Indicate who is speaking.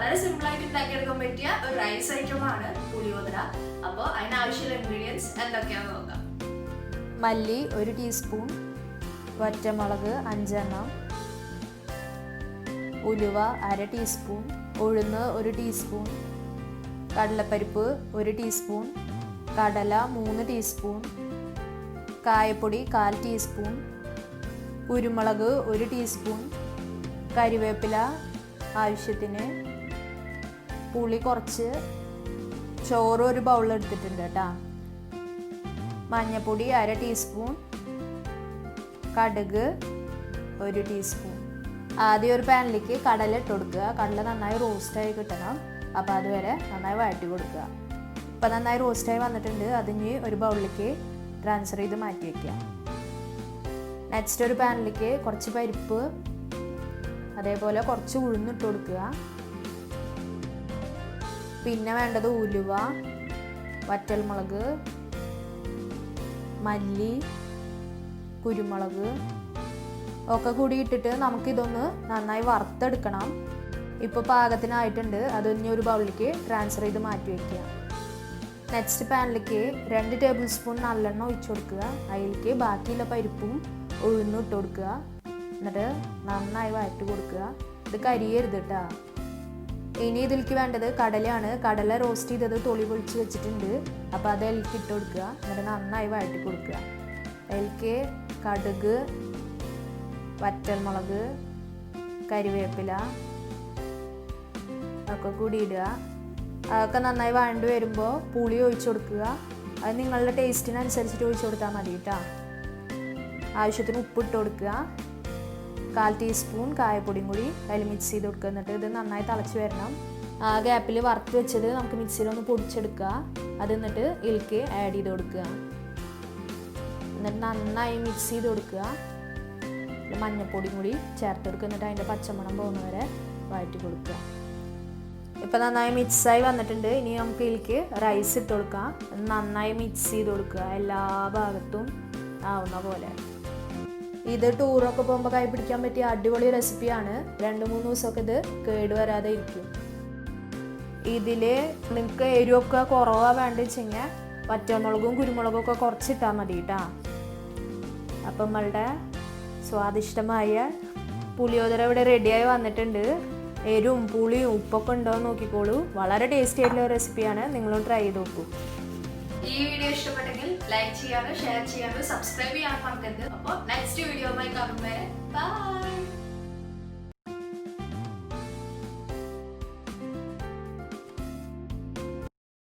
Speaker 1: വളരെ സിമ്പിൾ ആയിട്ട് ഉണ്ടാക്കിയെടുക്കാൻ പറ്റിയ ഒരു റൈസ് ഐറ്റം ആണ് പുളിയോദര. അപ്പോൾ അതിനാവശ്യമുള്ള ഇൻഗ്രീഡിയൻസ് എന്തൊക്കെയാണെന്ന് നോക്കാം.
Speaker 2: മല്ലി 1 ടീസ്പൂൺ, വറ്റമുളക് 5 എണ്ണം, ഉലുവ 1/2 ടീസ്പൂൺ, ഉഴുന്ന് 1 ടീസ്പൂൺ, കടലപ്പരിപ്പ് 1 ടീസ്പൂൺ, കടല 3 ടീസ്പൂൺ, കായപ്പൊടി 1/4 ടീസ്പൂൺ, കുരുമുളക് 1 ടീസ്പൂൺ, കരിവേപ്പില ആവശ്യത്തിന്, പുളി കുറച്ച്, ചോറ് 1 ബൗൾ എടുത്തിട്ടുണ്ട് കേട്ടോ, മഞ്ഞൾപ്പൊടി 1/2 ടീസ്പൂൺ, കടുക് 1 ടീസ്പൂൺ. ആദ്യം ഒരു പാനിലേക്ക് കടല ഇട്ട് കൊടുക്കുക. കടല നന്നായി റോസ്റ്റായി കിട്ടണം. അപ്പോൾ അതുവരെ നന്നായി വഴറ്റി കൊടുക്കുക. ഇപ്പം നന്നായി റോസ്റ്റായി വന്നിട്ടുണ്ട്. അതിന് ഒരു ബൗളിലേക്ക് ട്രാൻസ്ഫർ ചെയ്ത് മാറ്റി വയ്ക്കുക. നെക്സ്റ്റ് ഒരു പാനിലേക്ക് കുറച്ച് പരിപ്പ്, അതേപോലെ കുറച്ച് ഉഴുന്നിട്ട് കൊടുക്കുക. പിന്നെ വേണ്ടത് ഉലുവ, വറ്റൽമുളക്, മല്ലി, കുരുമുളക് ഒക്കെ കൂടി ഇട്ടിട്ട് നമുക്കിതൊന്ന് നന്നായി വറുത്തെടുക്കണം. ഇപ്പോൾ പാകത്തിനായിട്ടുണ്ട്. അതൊന്ന് ഒരു ബൗളിലേക്ക് ട്രാൻസ്ഫർ ചെയ്ത് മാറ്റി വയ്ക്കുക. നെക്സ്റ്റ് പാനിലേക്ക് 2 ടേബിൾ സ്പൂൺ നല്ലെണ്ണ ഒഴിച്ചു കൊടുക്കുക. അതിലേക്ക് ബാക്കിയുള്ള പരിപ്പും ഉഴുന്നും ഇട്ട് കൊടുക്കുക. എന്നിട്ട് നന്നായി വഴറ്റി കൊടുക്കുക. ഇത് കരിയരുത് കേട്ടോ. ഇനി ഇതിലേക്ക് വേണ്ടത് കടലയാണ്. കടല റോസ്റ്റ് ചെയ്തത് തൊളി പൊളിച്ച് വെച്ചിട്ടുണ്ട്. അപ്പോൾ അത് അതിലേക്ക് ഇട്ട് കൊടുക്കുക. എന്നിട്ട് നന്നായി വഴറ്റി കൊടുക്കുക. അതിലേക്ക് കടുക്, വറ്റൽമുളക്, കരിവേപ്പില ഒക്കെ കൂടി ഇടുക. അതൊക്കെ നന്നായി വഴണ്ട് വരുമ്പോൾ പുളി ഒഴിച്ചു കൊടുക്കുക. അത് നിങ്ങളുടെ ടേസ്റ്റിനനുസരിച്ചിട്ട് ഒഴിച്ചു കൊടുത്താൽ മതി കേട്ടോ. ആവശ്യത്തിന് ഉപ്പിട്ട് കൊടുക്കുക. 1/4 ടീസ്പൂൺ കായപ്പൊടിയും കൂടി അതിൽ മിക്സ് ചെയ്ത് കൊടുക്കുക. എന്നിട്ട് ഇത് നന്നായി തിളച്ച് വരണം. ആ ഗ്യാപ്പിൽ വറുത്ത് വെച്ചത് നമുക്ക് മിക്സിയിലൊന്ന് പൊടിച്ചെടുക്കുക. അത് എന്നിട്ട് ഇതിലേക്ക് ആഡ് ചെയ്ത് കൊടുക്കുക. എന്നിട്ട് നന്നായി മിക്സ് ചെയ്ത് കൊടുക്കുക. മഞ്ഞൾപ്പൊടിയും കൂടി ചേർത്ത് കൊടുക്കുക. എന്നിട്ട് അതിൻ്റെ പച്ചമണം പോകുന്നവരെ വഴറ്റി കൊടുക്കുക. ഇപ്പം നന്നായി മിക്സായി വന്നിട്ടുണ്ട്. ഇനി നമുക്ക് ഇതിലേക്ക് റൈസ് ഇട്ട് കൊടുക്കാം. നന്നായി മിക്സ് ചെയ്ത് കൊടുക്കുക. എല്ലാ ഭാഗത്തും ആവുന്ന പോലെ. ഇത് ടൂറൊക്കെ പോകുമ്പോൾ കൈ പിടിക്കാൻ പറ്റിയ അടിപൊളി റെസിപ്പിയാണ്. 2-3 ദിവസമൊക്കെ ഇത് കേടുവരാതെ ഇരിക്കും. ഇതിൽ നിങ്ങൾക്ക് എരിവൊക്കെ കുറവാണ് വേണ്ട വെച്ചെങ്കിൽ വറ്റമുളകും കുരുമുളകും ഒക്കെ കുറച്ചിട്ടാൽ മതി കേട്ടോ. അപ്പം നമ്മളുടെ സ്വാദിഷ്ടമായ പുളിയോദര ഇവിടെ റെഡിയായി വന്നിട്ടുണ്ട്. എരിവും പുളിയും ഉപ്പൊക്കെ ഉണ്ടോ എന്ന് നോക്കിക്കോളൂ. വളരെ ടേസ്റ്റി ആയിട്ടുള്ള റെസിപ്പിയാണ്. നിങ്ങളും ട്രൈ ചെയ്ത് നോക്കൂ.
Speaker 1: ഈ വീഡിയോ ഇഷ്ടപ്പെട്ടെങ്കിൽ ലൈക്ക് ചെയ്യാനും ഷെയർ ചെയ്യാനും സബ്സ്ക്രൈബ് ചെയ്യാനും മറക്കരുത്. അപ്പോൾ നെക്സ്റ്റ് വീഡിയോയുമായി കാണും വരെ ബൈ.